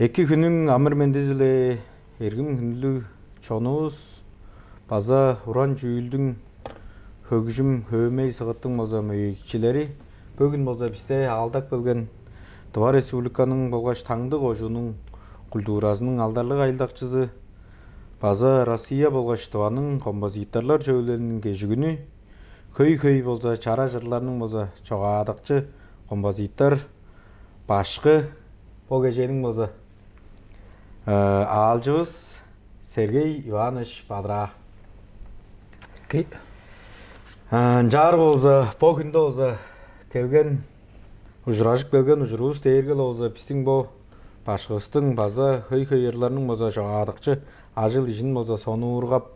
Эки күнүң амыр мендез эле эргим күндү чонубуз база уран жүйүлдүң хөгүжүм хөөмей сыгыттың боза мөйекчилери бүгүн боза бизде алдак келген Тыва Республиканын болгоч таңдык ожунун культурасынын алдарлык айылдакчысы база Россия болгоч Тыванын композиторлор жөбөлөрүнүн кежигүнү көй болса чара жырларының болса чоғадықчы композитор башқы бұл кеженің болса алжыбыз Сергей Иванович Бадыра. Жар болса бұл күнді болса келген ұжыражық келген ұжыруыз тейіргел болса біздің бұл башқыстың база хөй ерлерінің болса чоғадықчы ажыл ишин болса соны ургап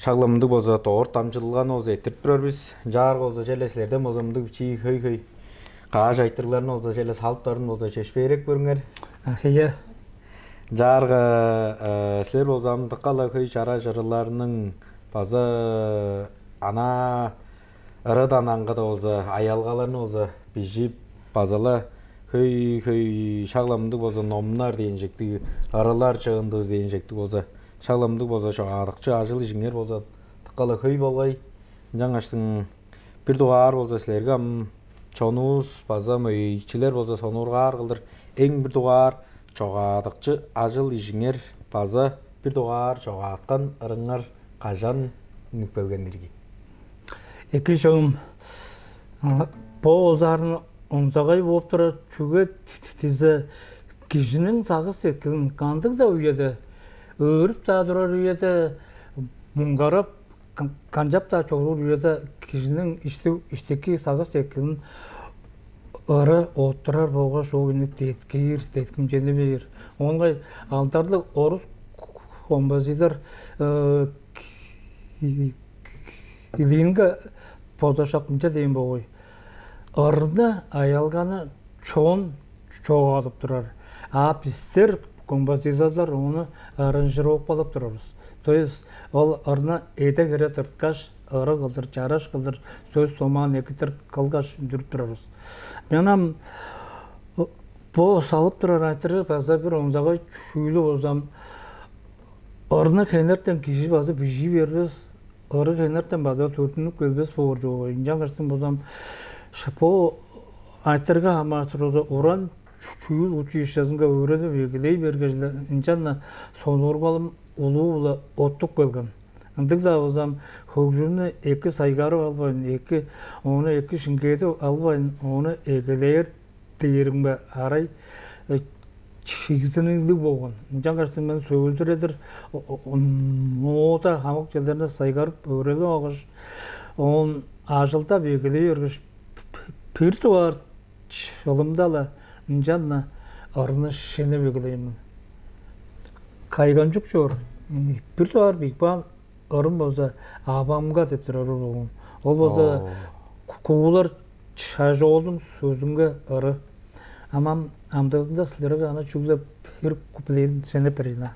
шагламды болса тоғыр тамчылған болса еттіріп тұрар біз жар болса желеслерден болса мұнды бичи хөй қағаш айтырларын болса желес халыптарын болса шешпейрек көріңер. Жарға сілер болса мұндыққала хөй жара жырыларының база ана ырыдан аңғыда болса аялғаларын болса бізжіп базала хөй шагламды болса номнар дейін жектігі ырылар чығындыз дейін жекті болса шагламды болса чоғадықчы ажыл ишиңер болса тыққалы хөй болғай жаңаштың бір дуғар болса сілерге чонуыз база мөйікчілер болса сонурғар қылдыр ең бір дуғар чоғадықчы ажыл ишиңер база бір дуғар чоғадыққан ырыңар қажан нүк белгендерге эки чоң по озарын онсағай болып тұра чүге тізі кишінің сағыз еткізін қандық да үйеді өріп та тұрар үйеді мұңғарып қанжап та чоғыр үйеді кишінің іштекі сағыз еткізін ұры отырар болға шоғыны теткім жені бейір оңғай алдарлы орыс композитор илингі позашақынша дейін болғай ұрыны аялғаны чоғадып тұрар біздер композиторлар оны аранжировка болып тұрабыз. То есть ол ырна эте кере тырткаш, ыры кылдыр, жараш кылдыр, сөз томан экитер кылгаш жүрүп турабыз. Менам бо салып турар айтыры база бир оңзага чүйлү озам ырны кенерден киши база бижи бербес, ыры кенерден база төртүнүк келбес болор жок. Жаңаштын бозам шапо айтырга аматыроза уран чүйіл училищесінге өреді бекілей бергежілі инчанна сонурғалым улы оттық келген. Андық завызам хөгжімні екі сайгарып албайын, оны екі шынгеті албайын, оны егілейір дейірімге арай чигізініңлік болған. Жаңғаштың мен сөйлдір едір, ота хамық желдеріне сайгарып өреді оғыш, оның ажылда бекілей өргіш пір туар шылымдалы Нжанна арны шене бегілеймін. Кайган жүк жор. Бір туар бейкбан ырым болса абамға деп тұрар оғын. Ол болса қуылар шажы олдың сөзімге ыры. Амам амдығында сілерге ана жүгіліп бір күпілейін сене бірейна.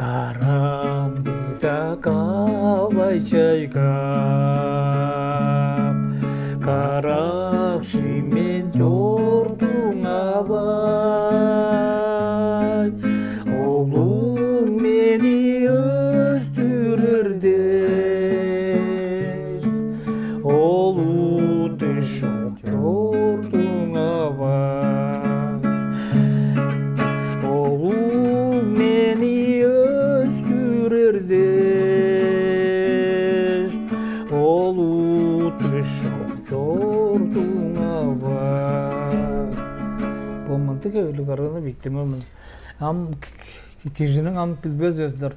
Қараңдыда қалай жайғап Қарақшымен жордың абай Олың мені өздірірдер Олу düşіп жордың абай Олың мені өздірірдер Олу düşіп жордуңа бар. Болманды көйлі қарғаны бейттімі. Кежінің білбез өздер.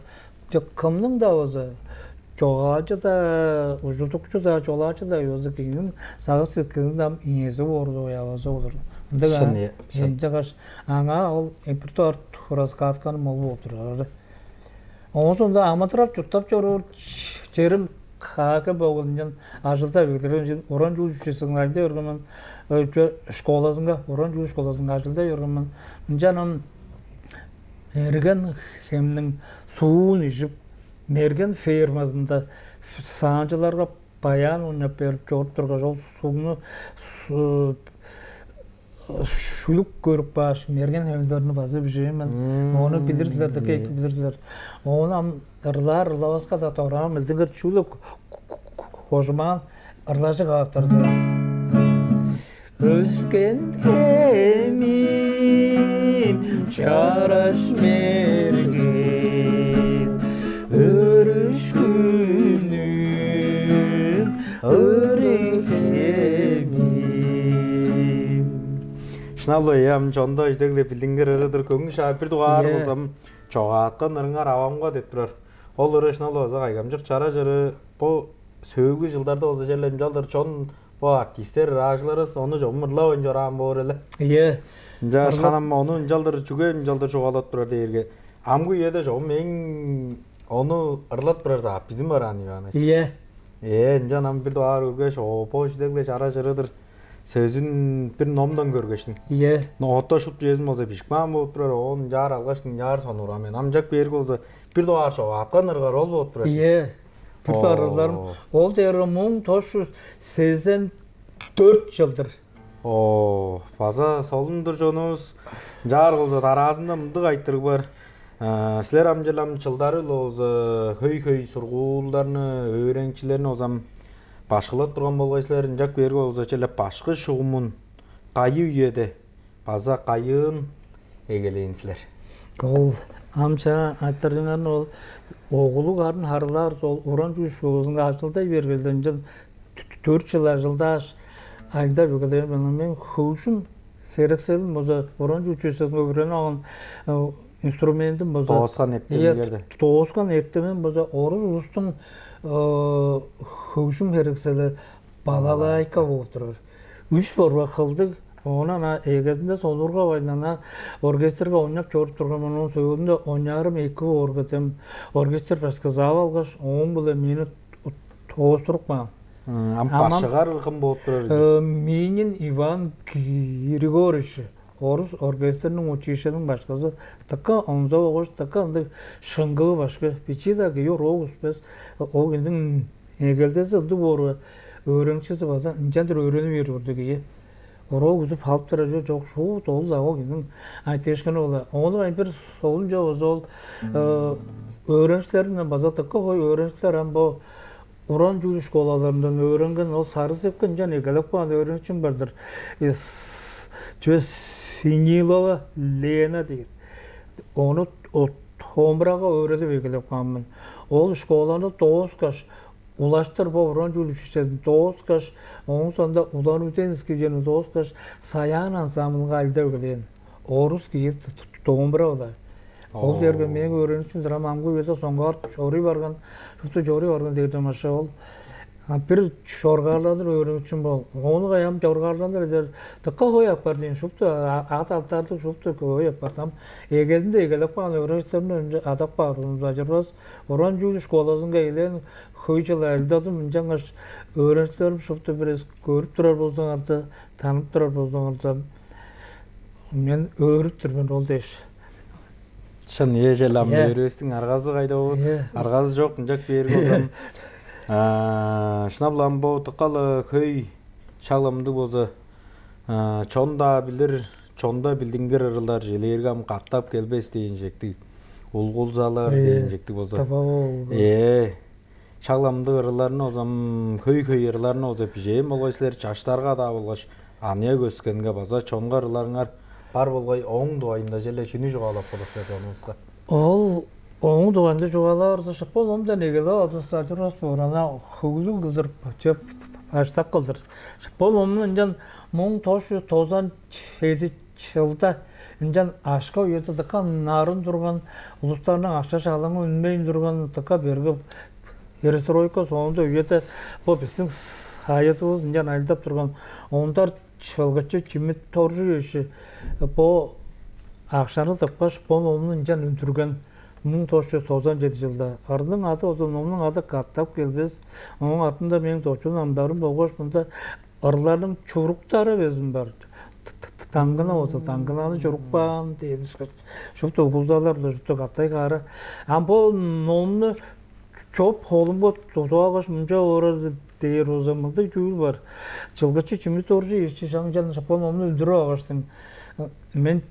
Кімнің да өзі жоғачы да, ұжылтықшы да, жолачы да өзі кеңінің сағыз еткінің да инесі орды ойавазы olur. Енді қаш аңа ол импертуар тұрас қатқаны мол отырар. Оң сонда аматырап жұттап жорыр жерім қақы болғаннан ажылда бектерген оран жол жүшесің айда өргенмін школасынға, оран жол школасынға ажылда өргенмін. Жаным мерген хемнің суын ішіп, мерген фермасында санжыларға баян ойнап беріп жорып тұрға жол суыны şuluk görüp baş mergen hemlerini bazı bir şey ben onu bilirdiler de keyki bilirdiler. Onu ırlar ırlavaska da toğram bildiğin şuluk kocaman ırlacı kaptırdı. Özken emin çaraş mergen örüş günüm örehemim. Şnallo ям чондо иштегиле билдиңер ырыдыр көңү шапир дугаар Иә. болсам чогааттан ырыңар авамга деп турар. Ол ыры шналlo за кайгамжык чара жыры бу сөөгү жылдарда болсо жерлем жалдыр чон бу артисттер ражларыс ону жомурлап өнжорам боор эле. Иә. Жашканам ону жалдыр жүгөм жалдыр чогалат турар дээрге. Амгы үйөдө жом эң ону ырлат турар за bizim бараны яна. Иә. Жанам бир дугаар өргөш опо иштегиле чара жырыдыр сөзүн бир номдон көргөчтүң. Иә. Отошуп жезим болсо пишкман болуп турар, он жар алгаштын жар сонура мен. Амжак берги болсо бир дугаар чоо аткан ыргар ол болуп турар. Иә. Bütün arılarım ol derim 1984 yıldır. База солундур жонубуз жар болсо тараасында мындык айтырык бар. Силер амжалам жылдары болсо хөй сургуулдарны, öğrencilerini озам башкылап турган болгойсуздар. Жак берги болсо эле башкы шугумун кайы үйөдө база кайын эгелейинсилер. Ol amca aytırdılar ol oğulu karın harılar ol oran şuğuzun açıldı bergelden 4 yıldaş ayda böyle ben huşum gerekselim boza oran juçesin öbürüne alın instrumentin boza Toğuskan ettiğimlerde. Toğuskan ettiğimin boza oruz ulustun huşum gerekseli balalayka oturur. 3 borba kıldık. Ona egezinde sonurga baynana orkestrga oynap çorып turgan onun söylediğinde oynarım iki orketem orkestr başka zavalgaş 10 bile meni toğusturukma. Başıgar ылгым болуп турар. Менин Иван Григорьевич Орус оркестрінің училищенің башқасы така онза оғыш така андай шыңгылы башқа печида күйер оғыз бес ол кендің егелдесі ұлды бору өреңшісі база инжандыр өрені бері үрді күйе Oro güzü halp tarafı çok şu dolu da o gün ateşken ola. Onu bir solunca o zol öğrencilerin bazı takı koy öğrenciler hem bu Oran Juli şkolalarından öğrengen o sarı sepken can egalak olan öğrencim vardır. Çöz Sinilova Lena değil. Onu o tomrağa öğretip egalak olan. O şkolanı 9 kaç ulaştır bu Oran Juli şişesinin 9 kaç onun sonunda ulan ütenizki jenin 9 kaç sayan ansamblga alda ögelen. Orus ki tomrağa da. Ол жерге мен öğrençim dramamga öse soňgar çori bargan, şutu çori bargan diýip maşa ol. Bir şorgarladyr öğrençim bol. Onu gaýam şorgarlandyr der. Tıka hoýap bar diýen şutu at-atlardy şutu hoýap barsam. Egezinde egelip baran öğrençlerin önce adap bar, onu bajarbas. Oran Juli şkolasyna gelen hoýçylar eldadym jaňa öğrençlerim şutu biraz görüp durar bolsaňarda, tanyp durar bolsaňarda men öğrüp durman ol deş. Şun ежелам берөстүң аргазы кайда болот? Аргазы жок, жак берип отурам. Шынабылам бу тыкалы көй шаламды болсо чонда билир, чонда билдиңгер ырылар желергам каттап келбес деген жекти. Улгулзалар деген жекти болсо. Шаламды ырыларын озам көй ырыларын озап жем болгойсулар жаштарга да болгош ания көскөнгө база чонго ырыларыңар бар болгой оң дуайында желе чүнү жогалап колоп жонуңузга. Ол оң дуайында жогалар да шапол онда негеле адыстар журас борана хөглү кылдыр чеп аштак кылдыр. Шапол онун жан 1997 жылда жан ашка үйөтө дыка нарын турган улустардын акча шалаңы үнбейин турган дыка берги перестройка сонунда үйөтө бу биздин саятыбыз жан айдап турган ондар çılgıçı kimi torju işi bu akşanı tıkbaş onun can öntürgen 1997 yılda ardın adı onun adı kattap gelbez onun altında benim torçun ambarım boğuş bunda arıların çurukları bezim var tangına olsa tangınalı çurukpan deydi şu da bulzalar da şu kattay karı ama bu nonlu çok oğlum bu doğağaç munca orası değer o zamanda cüyül var. Çılgıçı çimi torcu işçi şancan şapon onu öldürü ağaçtım. Men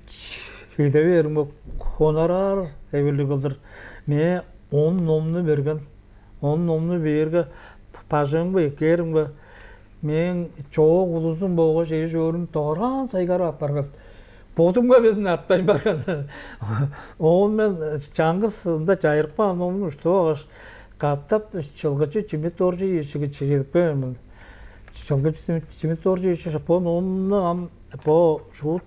şeyde verim bu honorar evli kıldır. Me 10 nomunu bergen. 10 nomunu berge pajın bu ekerim bu. Men çoğu ulusun boğaç eş örüm doğran saygara apargat. Bodumga bezin artpay bargan. Oğul men Çangısında çayırpa nomunu uçtu ağaç. Kattap çılgıçı çimi torcu işçi çiğdip benim. Çılgıçı çimi torcu işçi şapon onu am bu şu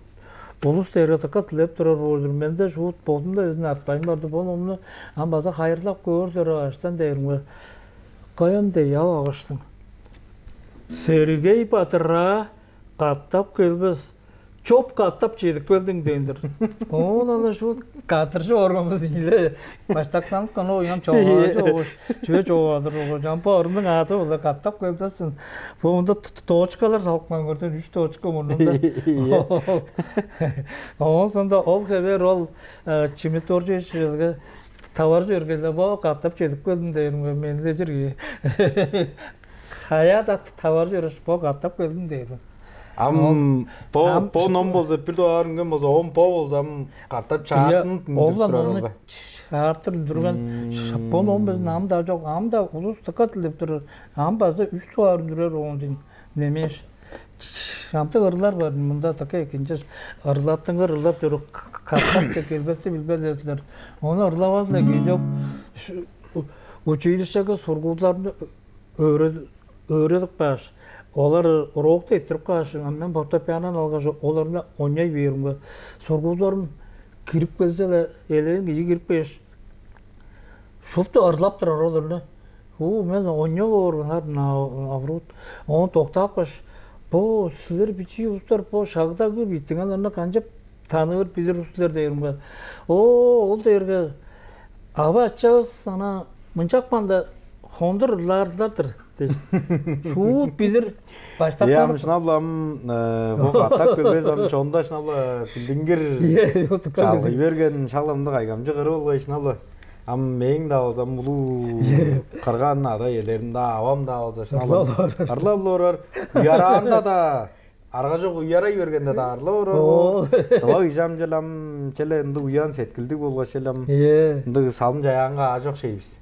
Ulus değeri takat lep durar oldur. Ben de şu bodumda özünü artpayım vardı. Bu onu am baza hayırlap gördür ağaçtan derim. Kayam de ya ağaçtın. Sergey Batıra kattap kelbez. Çok kattap çedik böldün dendir. Oğlan şu katırcı orgamız ile baştaktan kana oynan çoğaşı oğuş. Çöğe çoğadır oğuş. Jampa orunun atı ola kattap kelbezsin. Bu onda toçkalar salkman gördün. 3 toçka burnunda. Ondan sonra ol haber ol çimitorcu işçilerge tavarcı örgezle bu kattap çedik böldün derim. Ben de jirgi. Hayat tavarcı örgez bu kattap böldün derim. Po nom bolsa bir doğarın gün bolsa 10 po bolsam kattap çağırtın Oğlan onu çağırtır durgan şapon 15 nam da çok am da ulus tıkat lep durur. Am bazda 3 doğar durar onun nemiş. Şamta arılar var bunda taka ikinci arılattın arılap durur kattap da kelbette bilmezler. Onu arılavazla gidip uçuyuştaki sorgularını öğredik baş. Olar roğukta ettirip kaçın, men fortepiyanan algaşı, olarına oynay verim. Sorgularım kirip gelseler, eleğin giyi kirip beş. Şopta arlap durar olarına. Men oynay verim, her avrut. Onu toktap kaç. Bu sizler biçi ustalar, bu şağıda gibi bittiğinlerine kanca tanır bilir ustalar derim. Ol derge. Ava açacağız sana, mıncakmanda hondurlardadır. Şu bilir başta ya şunablam bu kattap kelbez çonda şunabla bildingir çalgı bergen şalamda kaygamcı kırı olgay şunabla am meң da olsam ulu kırgan ada yerlerinde avam da olsa şunabla arla borar yaranda da arga жок uyaray bергende da arla borar tawa ijam jalam çele indi uyan setkildik bolga şelam indi salım jayanга ажок şeybiz.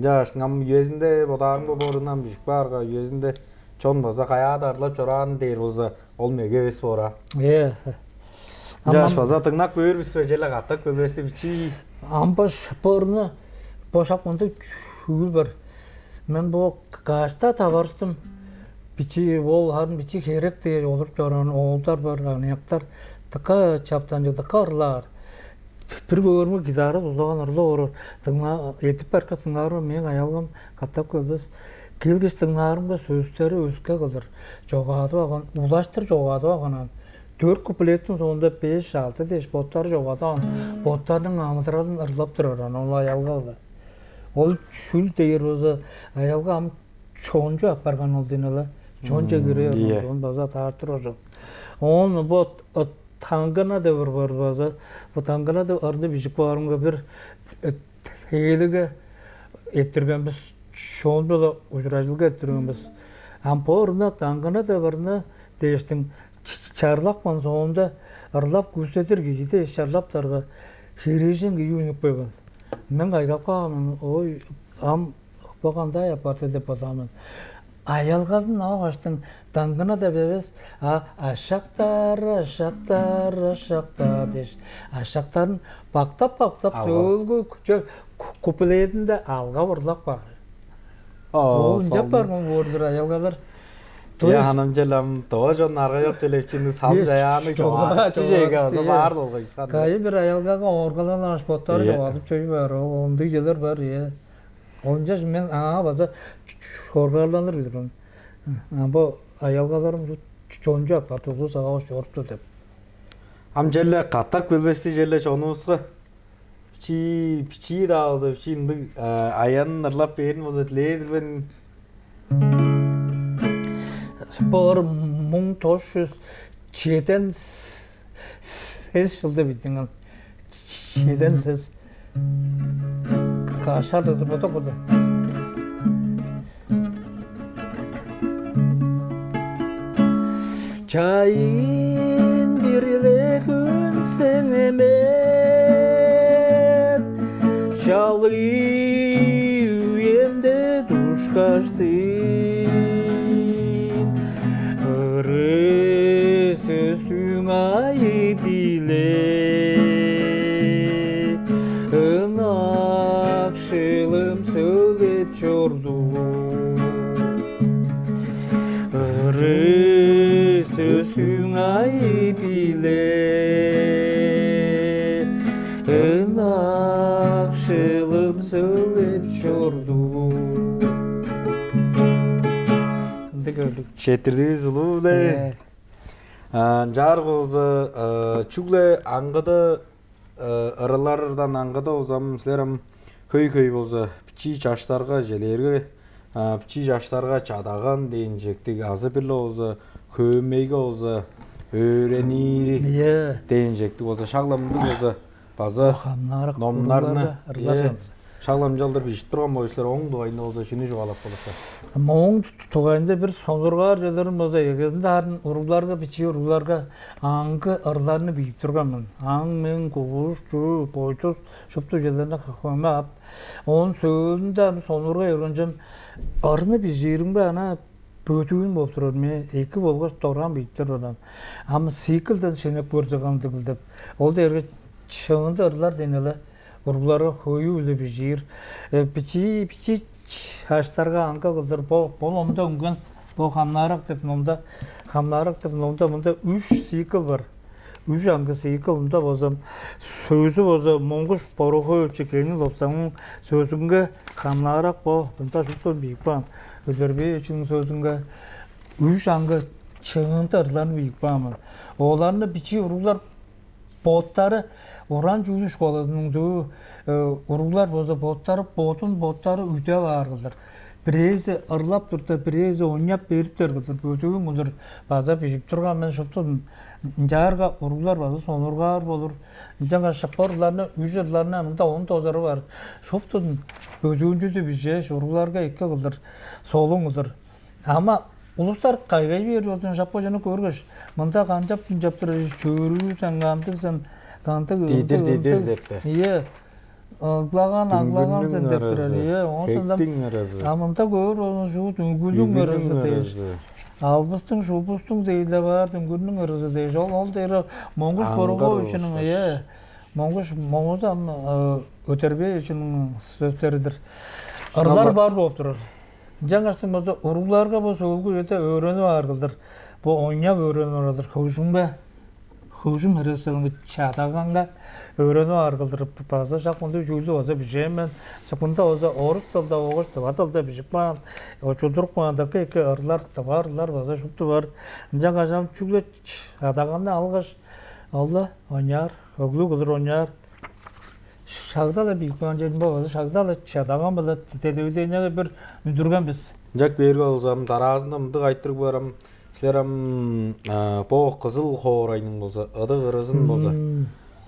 Yaşın yüzünde bodarın bu borundan büyük barga yüzünde çon boza kaya darla çoran deyir boza olmuyor göğüs bora. Yaş boza tırnak buyur bir süreceyle kattak bölgesi biçi. Ambaş porunu boşakmanda çüğül var. Ben bu kaçta tavarstım. Biçi ol harın biçi herek diye olup çoran oğullar var anayaklar. Tıka çaptancı tıkarlar. Bir görme gitarı uzağın arılı olur. Tığına etip barka tığınarı men ayalgam kattap kölbez. Kelgeç tığınarımga sözleri özke kılır. Joğadı bağın, ulaştır joğadı bağınan. 4 kupletin sonunda 5-6 deş botlar joğadı bağın. Botlarının amıtıralın ırlap durar. Onu ayalga kılır. Ol çül deyir oza ayalga am çoğuncu apargan olduğunu. Çoğunca giriyor. Onu baza tartır oza. Onu bu tangana da var baza. Bu tangana da arada biçip varımga bir heyelige ettirgenmiz. Çoğunda da uçuracılık ettirgenmiz. Amporuna tangana da varına değiştin. Çarlakman sonunda arlap göstetir gecide çarlap targa herejin gibi unup koygan. Men gaygap kalamın oy am bakanda yapardı dep adamın. Ayalgadın ağaçtın tangana da bebes aşaktar deş. Aşaktarın baktap söylgü kupuleyedin de alga vurlak var. Olunca var mı vurdur ayalgalar? Ya hanım jelam toğa jon arga yok jelepçini sal jayanı çoğa çiçeğe olsa var olgay san. Kayı bir ayalgaga orgalan aşpotlar joğatıp çöy var. Ondy jeler var ya. Onca men baza orgalanır bilirim. Bu ayalgalarım çoğunca yapar. Toğuz ağaç yoruptu dep. Am jelle kattak bölbesi jelle çoğunuzga. Piçi da olsa piçi indi ayanın arlap berin olsa diledir ben. Spor 1907'den ses yılda bittiğin. 7'den ses. Kaşar da zıbata kodu. Çayın birle gün senemen Şalı üyemde duş kaçtın Irı sözlüğün ayı bile Inakşılım söylep çordum Irı sözlüğün ayı bile Inakşılım söylep çordum gördük. Çetirdiğiniz ulu de. Жарғы олзы чүгле аңғыды ырылардан аңғыды олзам сілерім көй болзы пичи жаштарға желерге пичи жаштарға чадаған дейін жектік азы бірлі олзы көмейге олзы өренері дейін жектік олзы шағламды олзы базы номнарыны шағлам жалдыр бейшіп тұрған бойшылар оң дуайында олзы шыны жоғалап болысы. Моң тугайында бір соңдырғар жерлерім болса, егезінде арын ұруларға, бичи ұруларға аңғы ырларыны бейіп тұрғанмын. Аң мен қуғыш, жу, бойтыз, шыпты жерлеріне қақуаме ап. Оның сөзінде соңдырға ерінжем, ырыны біз жерім бе, ана бөтуін болып тұрар. Мен екі болғаш тоған бейіптір одан. Ама сейкілден шенеп көрдіған дігілдіп. Ол да ерге шыңынды ырлар денелі. Ұруларға қойу үлі біз жер. Бичи Haştarga anka kıldır. Bu omda üngen bu hamnarak tip nomda munda 3 sikl var. 3 anka sikl munda bozam sözü bozam monguş porohu ölçeklerini lopsanın sözünge hamnarak bu bunda şutun büyük ban. Öderbe için sözünge 3 anka çığındı ırlarını büyük ban. Oğlarını biçi urullar botları Oran Cüylü şkolasının dığı uruglar boza bottары üte vargıdır. Bireyse ırlap durda, bireyse oynayıp berip tergıdır. Bötüğün budur. Baza pişip turgan men şoptudum. Jarga uruglar bazı sonurgar bolur. Janga şaparlarına, ücretlerine amında onun tozarı var. Şoptudum. Bötüğün cüdü bir şey, uruglarga iki kıldır. Solungudur. Ama uluslar kaygay veriyorsun şapkacını körgüş. Mında kancap yaptırır, çöğürü sen kantıksan. Didir depti. Iya. Ağlagan sen deptirer. Iya. Hektin arası. Amında gör onun şu tüngülün arası değil. Albustun şubustun değil de var tüngülün arası değil. Ol deri monguş koruğu için iya. Monguş ama öterbe için sözleridir. Arılar var bolup durur. Жаңаштын болсо уругларга болсо өлгү өтө öğrenip аргылдыр. Bu oynap öğrenip aradır. Hujum herесini çataganga öğrenip argıldır. Bazı şakmında jüldü olsa bir şey men. Şakmında olsa orus tilda oğuş tilda bir şey var. O çuduruk bandaki iki arılar varlar bazı şuptu var. Жаңашам çügle çataganda algış. Allah oynar. Oğlu kılır oynar. Şagdalı bir koncayın babası şagdalı çadagan bile televizyonda bir müdürgen biz. Jak berge olsam tarazında mındık ayttırıp baram. Sizlerim bu kızıl horayının bolsa, adı ırızın bolsa,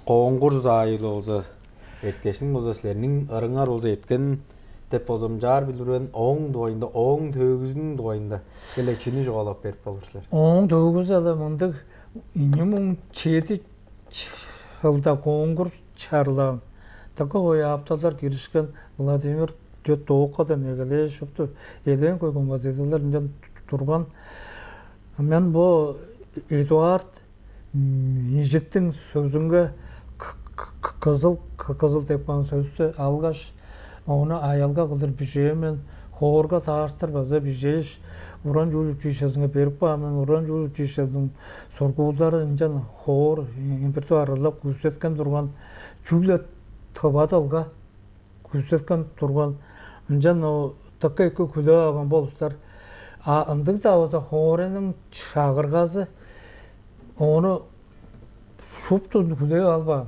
qoңғур zayılı olsa, etkeşin bolsa sizlerinin arınar olsa etken dep bolsam jar bildiren oң duayında, oң tөгүзүнүн duayında gelekçini jogalap berip bolurlar. Oң tөгүз adamındık inyum çeti hılda qoңғур çarlan. Takı oya aptallar girişken Vladimir Doğukadan egele şoptu. Eden koygun vaziyetler incan turgan. Men bu Eduard Ejittin sözünge kızıl tepan sözü algaş onu ayalga kıldır bir şey men horga taştır baza bir şey Uran jolu çişesine berip men uran jolu çişesinin sorguları incan hor imperatuarlap gösterken durgan çügle Tabadalga küsetken turgan incan o takka iki küle ağan boluşlar. Andık da olsa horenin çağırgazı onu şuptu küle alba.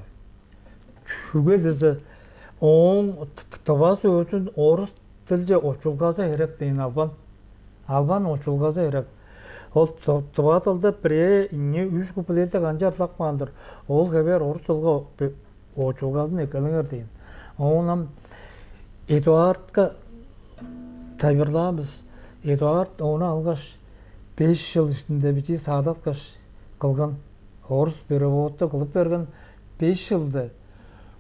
Şüge dizi on tabası ötün orus tilce oçulgazı herek deyin alban oçulgazı herek. O tabadalda bire inni 3 kuplete gancar takmandır. Ol haber orus tilga oçulgazın ekelinger deyin. Onam Eduard'a tabirlamız. Eduard onu algaş 5 yıl içinde biçi saadat kaş kılgan orus переводты kılıp bergen 5 yılda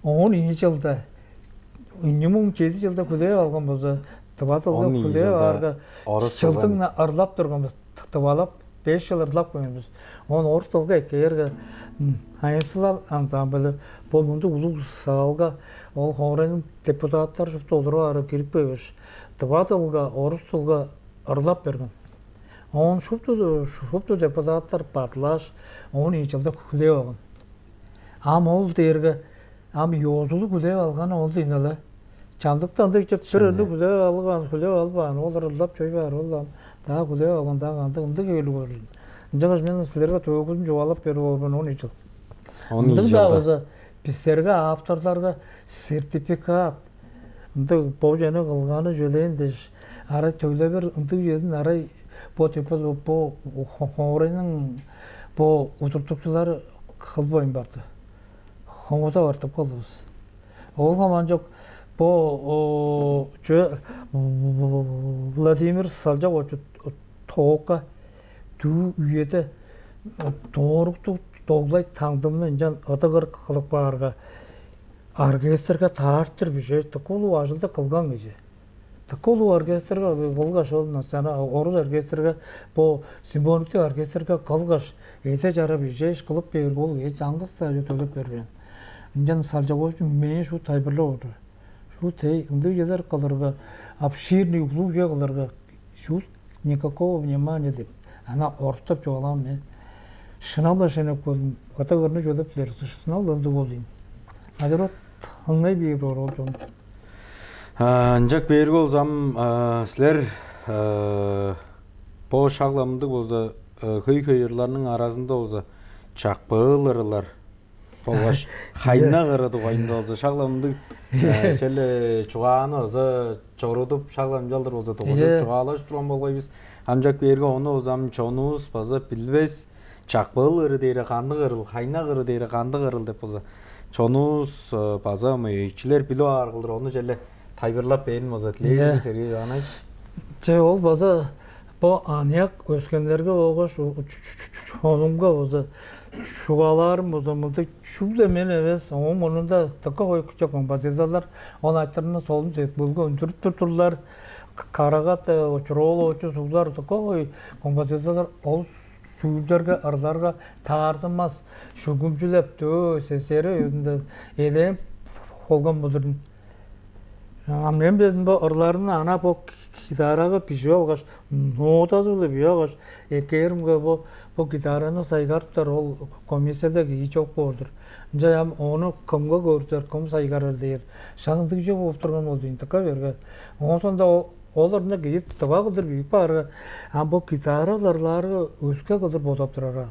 10 yılda minimum 7 yılda kuleye algan bolsa tıbatılga 10 kuleye yılda arga orus çıltın arlap durganбыз tıbalap 5 yıl arlap koyabыз onu orus tılga ekерге Hayınsılar ansamblı bu mundu ulu sağalga ol horenin депутаттар жұпты оларға ары келіп бейгіш tıbatılga orus tılga arlap bergen он шупты депутаттар партлаш 10 yılda kuleye algan am ol derge am yozulu kuleye algan ol dinala Çandıktan da işte bir önü kuleye algan olur arlap çöy var olam daha kuleye algan daha kandı ındı gölü olur Жамаш мен силерге төгүн жолап берип болбон 10 жыл. 10 Ындык жылда. да бизерге авторлорго сертификат ындык бул жана кылганы жөлейин деш. Ара төйлө бир ындык жердин ара бо типа бо хоренин бо утуртукчулары кылбойм барды. Хомуда бартып калдыбыз. Ол гаман жок бо Владимир Салжак тоокка дүү үйеде doğrultu doğulay tandımını incan adıgır kılıp bağırga orkestrga tartır bir şey tıkolu ajılda kılgan gece tıkolu orkestrga bulgaş olna sana oruz orkestrga bu simfonikte orkestrga kılgaş ete jara bir şey kılıp berip ol hiç аңгыз да төлөп берген инжан Салжабов үчүн мен şu тайбырлы oldu şu тей ынды язар кылырга обширный услуги кылырга şu никакого внимания деп ана ортоп жоолам мен шынала шенеп болдум атагырны жолоп берди шыналанды болдум ажырат аңнай бир болдум Анжак бергі олзам сілер по шағламды болса көй-көйірлерінің арасында болса чақпылырылар болғаш хайна қырыды қойында болса шағламды шәлі чуғаны олса чорудып шағлам жалдыр болса тоғызып чуғалаш тұрған болғай біз Анжак бергі оны олзам чонуыз база білбес чақпылыры дейрі қанды қырыл хайна қыры дейрі қанды қырыл деп болса чонуыз база мүйікчілер білу арғылдыр оны шәлі Тайбырлап бейін моза тілейді сәрге жағанай? Ол база бұл анияк өскендерге оғаш чонымға база шуғаларым база мұлды шубда мен емес оның да тұқы қой күчі композиторлар оны айттырына солын сет бөлге өндіріп тұрдылар қарағат очырол очы сулар тұқы қой композиторлар ол сүйілдерге арларға тағарсымас шүгімшілеп төө сесері өзінде елем қолған бұдырдың Мен безін бұл ұрларына ана бұл гитараға піші алғаш, нотасы бұл бей алғаш, екерімге бұл гитараны сайғарыптар, ол комиссиядегі ечок болдыр. Жай оны кімге көрдер, кім сайғарыр дейір. Шағындық жеп болып тұрған ол дейін тұқа берге. Оның сонда оларына кейіп тұға қылдыр бейіп барға. Бұл гитараларлары өске қылдыр бодап тұрарға.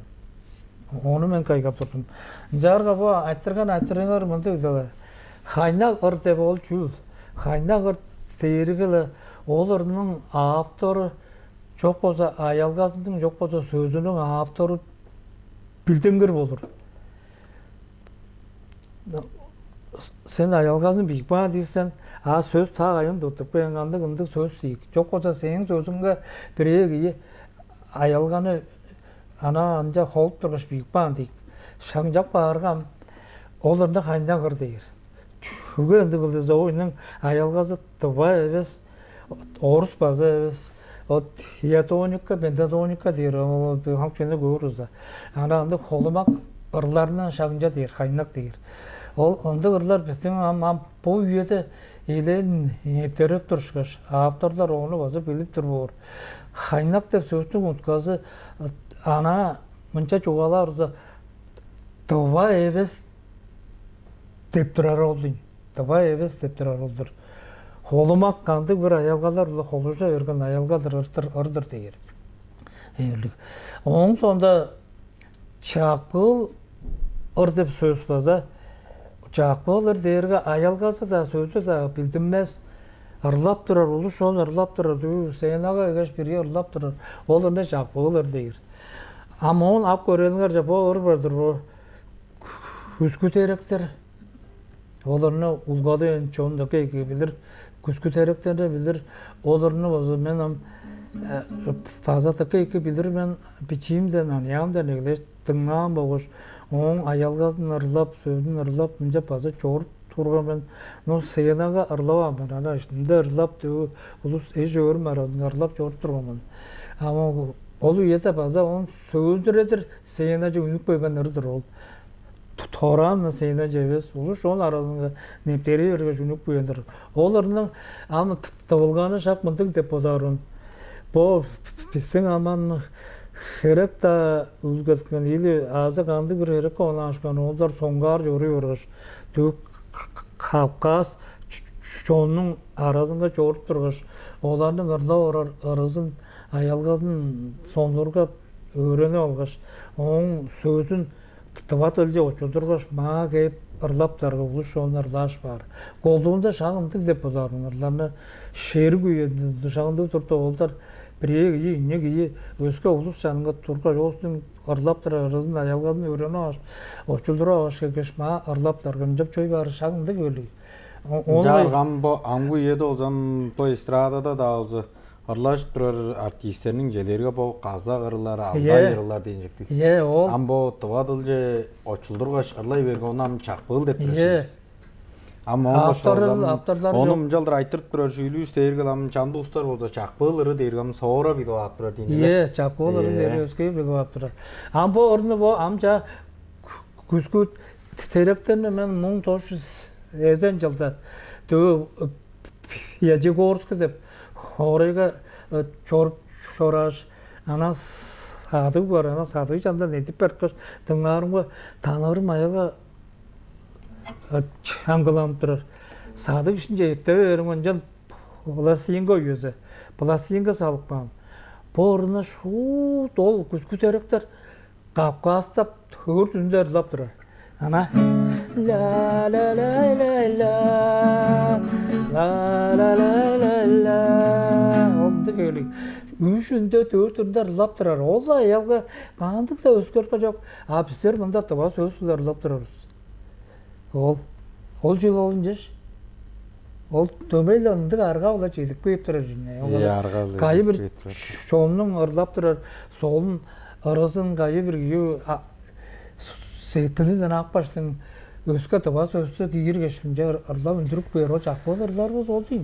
Оны мен қайғап тұрдым. Жарға бұл айттырғанар мұнды өйділі. Хайнақ ұр деп ол чүл. Хайнағыр тейіргілі оларының авторы жоқ болса, аялғасының жоқ болса сөзінің авторы білдіңгір болыр. Сен аялғасын бейік бана дейсен, сөз тағайын тұттып қойғандық ұндық сөз дейік. Жоқ болса, сенің сөзіңгі бірегі аялғаны ана анжа қолып тұрғыш бейік бана дейік. Шаңжақ бағырған оларында хайнағыр дейір. Шуға енді қылды ойының аялғазы тұба емес, орыс базы емес, диатоника, пентатоника дейір, қанқшені көрірізді. Аңды қолымақ ұрларынан шағынжа дейір, қайнақ дейір. Ол ұнды ұрлар біздің бұл үйеті елен ептеріп тұршығыш, авторлар оны базы біліп тұр болыр. Қайнақ деп сөздің ұнтқазы ана мұнша жоғалар тұба емес деп тұрар олдың. Табай емес деп тұрар олдыр. Қолымақ қандық бір аялғалар, қолыша өрген аялғалар ұрдыр дейір. Оның сонда чақпыл ұр деп сөз база. Чақпыл ұр дейірге аялғасы да сөзі да білдіммес. Ұрлап тұрар, олы шон ұрлап тұрар. Сен аға егеш бірге ұрлап тұрар. Ол ұрны чақпыл ұр дейір. Ама оны ап көреліңер жапа ұр бардыр. Күскі теректер. Оларны улғады чондакай билер, күскү теректерде билер. Оларны базы мен Fazlataki iki bilir men biçimden anıyamdan egleş tыңнан boğuş. Onun ayalgadın ırlap, sözün ırlap, mince fazla çoğurup turgan ben no seyanaga ırlava ben ana içinde ırlap diyor ulus ej örüm aradın ırlap çoğurup turgan ben. Ama olu yete fazla onun sözdüredir seyanaca ünlük koygan ırdır ol. Toran seyna cevez uluş onun arasında nepteri örgüç ünlük koyandır. Ollarının ama tıvılganı şapmıntık depodarın. Bu bizim aman herek ta uzgatkan ili azı kandı bir herek olanışkan onlar songar yoruyoruz. Tük Kafkas çoğunun arasında çoğurup durmuş. Onların ırla arasın ayalgadın sonlarga öğreni olmuş. Onun sözün tıvat ölce uçudurmuş. Mağa geyip ırlaplarga uluş onlar laş var. Kolduğunda şağıntık depolarının ırlarını şehir güyü dışağında turta oldular. Bireye giyi, ne giyi, özke ulus yanında turka olsun ırlaplar arasında ayalgadın öğreni olmuş. Uçuldura olmuş geçme ırlaplar gıncap çoy var şağında gölü. Жаргам бо аңгу еді озам бо эстрадада да озы ырлашып турар артисттернин желерге бо казак ырлары, алдай ырлар дейин жектик. Ол. Ам бо тывадыл же очулдургаш ырлай берген онам чакпыл деп турушубуз. Ам онум жалдыр айтырып турар шүйлүүс дээргел ам чамдуустар болсо чакпыл ыры дээргем соора билип алып турар дейин. Чакпыл ыры дээргөскө билип алып турар. Ам бо орну бо амча күзгү теректен мен 1900 жылда төө Ячегорск деп орайга чораш ана садык бар ана садык жанында нетип беркеш тыңларымга танырым аяга чаңгыланып турар. Садык ичинде эптебе берген жан пластинка өзү. Пластинка салып калган. Боруна шу дол күзгү теректер Кавказда төрт үндөр ырлап турар. Ана la la la la la la la la la la oldu öyle. Üçünde dörtünde ırlap durar. Ola ayalga kandıksa özgürtü yok. Bizler bunda tava sözler ırlap durarız. Ol jıl olunca ol tömeyle andık arga ola çezik koyup durar yine. Arga. Kayı bir şolunun ırlap durar. Solun arasın kayı bir giyu seytilinden akbaşsın. Özke tabas özke giyir geçince ırlap ündürüp koyar. Çakpaz ırlarımız oldu yine.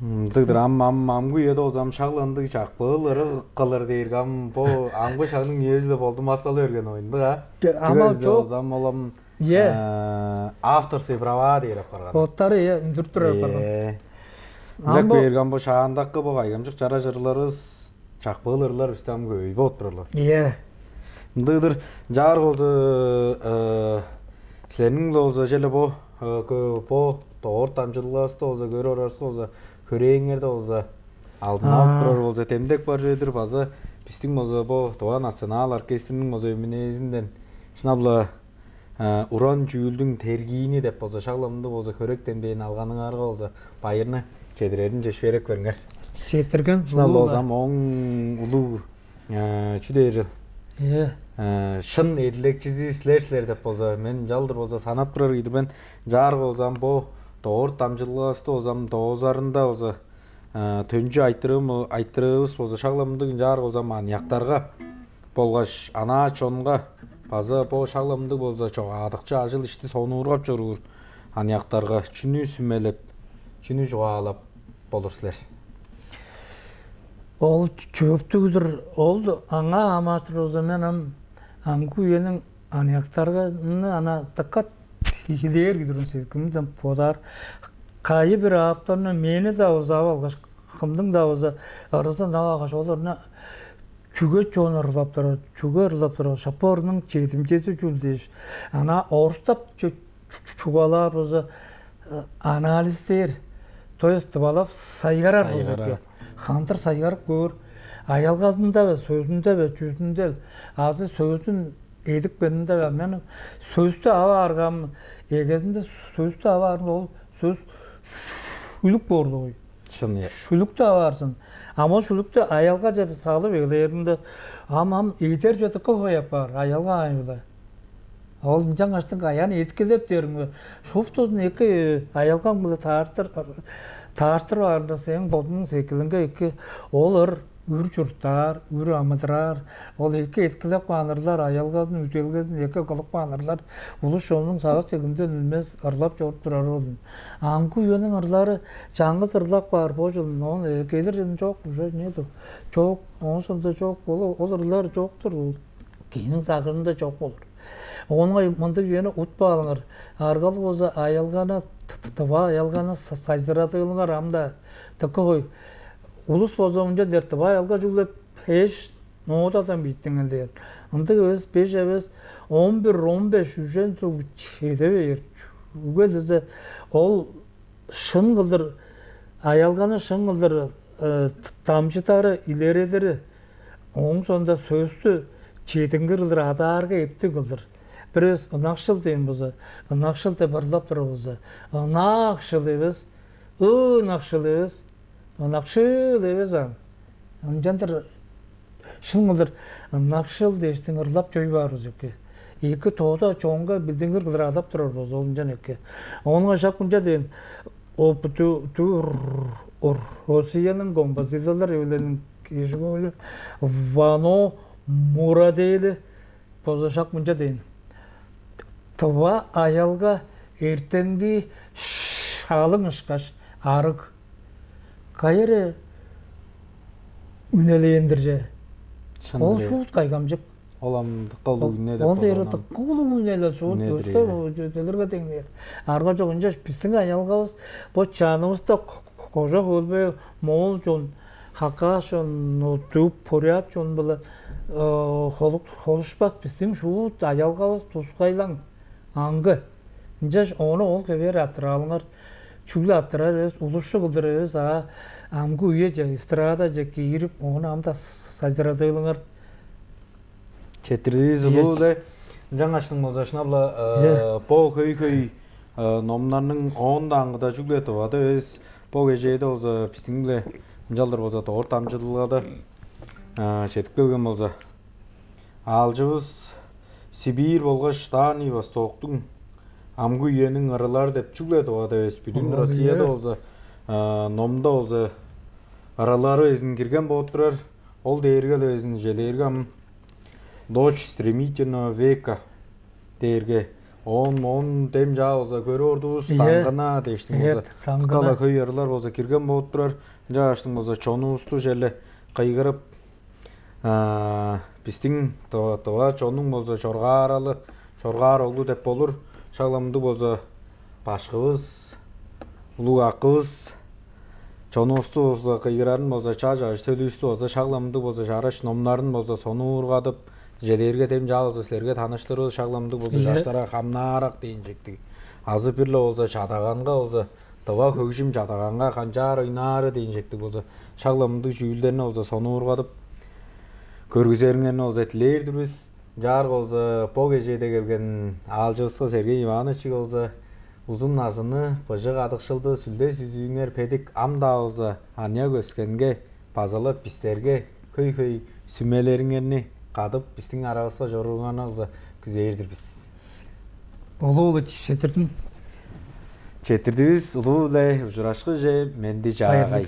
Дыгдыр амгу еді озам шағланды чакпыл ыры кылыр дейргам бо амгу шагның өзү болду масалы өргөн ойынды а. Ama çok озам олам авторский права дейреп карган. Оттары үндүрүп турар барган. Жак берган бо шаандакы бо айгамжык жара жырларыбыз чакпыл ырлар үстөм көбөйүп отурлар. Дыгдыр жар болду сенин болсо желе бо тоор тамчыласты болсо көрөр арсы болсо көреңерде болсо алдын алып турар болсо темдек бар жедир базы биздин болсо бо Тоо национал оркестринин болсо эмнесинден шынабла уран жүүлдүн тергийини деп болсо шагламды болсо көрөк темдейин алганыңарга болсо байырны чедирерин жеш берек көрүңөр. Четирген шынабла болсам оң улуу чүдер шын эдилекчиси силер деп болсо мен жалдыр болсо санап турар ийди мен жар болсам бо Тоор тамчыласты болсам тоозарында болсо төнжү айтырыбыз болсо шагламдык жар болсам анияктарга болгош ана чонга базы бо шагламдык болсо адыкча ажыл ишти сонуургап жүрүр анияктарга чүнү сүмелеп чүнү жугаалап болур силер. Ол чөптүгүдүр олду аңа амастыр болсо мен аңгу үйенин анияктарга ана дыккат Hilyer gidiyorsun sevgimden podar. Kayı bir haftanın meni de uzak algaç, kımdın da uzak. Arasında ne algaç oluruna çüge çoğun ırlaptırır, çüge ırlaptırır. Şaporunun çetimcesi çüldüş. Ana ortap çugalar uzak analiz der. Toyuz tıbalap saygarar uzak. Hantır saygarıp gör. Ayalgazında ve sözünde ve cüzünde azı sözün edik beninde ve men sözlü hava argam egezinde sözlü hava argam ol söz şuluk bordu oy. Şuluk da varsın. Ama şuluk da ayalga cep sağlıp eglerinde am eter jatı koy yapar ayalga ayıda. Ol incan açtın ayan etkilep derim. Şoftodun eki ayalgan bu tartır vardı sen bodun sekilinge eki olur ür çurttar, ür amadırar, ol eki etkilek bağınırlar, ayalgadın, ütelgadın, eki kılık bağınırlar, uluş onun sağa seginden ülmez, ırlap çoğup durar olun. Anku yönün ırları, çangız ırlak var, boşulun, onun ekedir jeni çok, nedir? Çok, onun sonunda çok olur, o ırlar çoktur, keyinin sakırında çok olur. Onun mındık yönü ut bağlanır, argalı boza ayalgana, tıva ayalgana sayzıratılığına ramda, tıkı koy. Ulus bozulunca dertti vay alga jügle peş noğdadan bittin der. Anda öz 5 evez 11-15 yüzen çok şeyde ver. Ugel ol şın kıldır ayalgana şın kıldır tamcıtarı ilerileri onun sonunda sözlü çetin kıldır adarga ipti kıldır. Biraz nakşıl deyin boza. Nakşıl da barlap dura boza. Nakşıl evez. Nakşıl evez. Nakşıl evezan. Jantar şыңылдыр nakшыл дештің ырлап жой бар өзеке. Екі тода чоңга билдиңгер кыдырадап турар боз олунжан эке. Онга шакунжа дейин Россиянын композиторлор эвелерин кешигөлү Вано Мурадели поза шакунжа дейин. Това аялга эртеңги шалың ышкаш арык кайре үнелендирже. Ол шулт кайгамжык. Оламдык кылуу не деп. Ол дерет кулу үнеле шулт көстө өтөлөргө теңдер. Арга жогунжа биздин аялгабыз бу чаныбызда кожок өлбөй мол жон хакашон нутуп поряд жон била холушпас биздин шулт аялгабыз тускайлаң аңгы. Жаш оны ол кебер атыралыңар чүглө атырар эс улушу кылдыр эс амгу үйе же эстрада же кирип оны амда сажыратылыңар. Четирдиз улууда жаңаштың мозашына була по көй номнарның 10 даңгыда жүглөтүп ада өз по кежеде болсо биздин биле жалдар болсо тоор тамчылыгада жетип келген болсо алжыбыз Сибирь болгоч Дальний Востоктун амгу үйенин ырылар деп жүглөтүп ада өз бүтүн Россияда болсо номда болсо аралары өзүн кирген болуп турар. Ол дээрге өзүн желергам Дочь стремительного века дээрге он дем жаа болсо көрөрдүбүз таңгына дештин болсо кала көйөрлөр болсо кирген болуп турар. Жааштын болсо чонубузду желе кыйгырып биздин това чонуң болсо чоргаар олду деп болур. Шагламды болсо башкыбыз улуу акыбыз чонубузду болсо кыйгырарын болсо чажаш төлүүстү болсо шагламды болсо жараш номнарын болсо сону ургатып желерге тем жаа болсо силерге тааныштырыбыз шагламды болсо жаштарга камнаарак дейинчектиги азыр бирле болсо чадаганга болсо тыва көгүжүм чадаганга канчаар ойнаары дейинчектиги болсо шагламды жүйүлдерине болсо сону ургатып көргүзөрүңөрүн болсо тилээрдирбиз. Жар болсо по кежеде келген алжыбызга Сергей Иванович болсо uzun nazını, bıcık adıkşıldı, sülde süzüğünger pedik amda olsa anya göskenge, pazalı pislerge, köy sümeleringeni kadıp bizden arabasına jorulğana olsa güzeyirdir biz. Ulu çetirdim. Çetirdibiz, ulu le, ujuraşkı je, mendi jağay.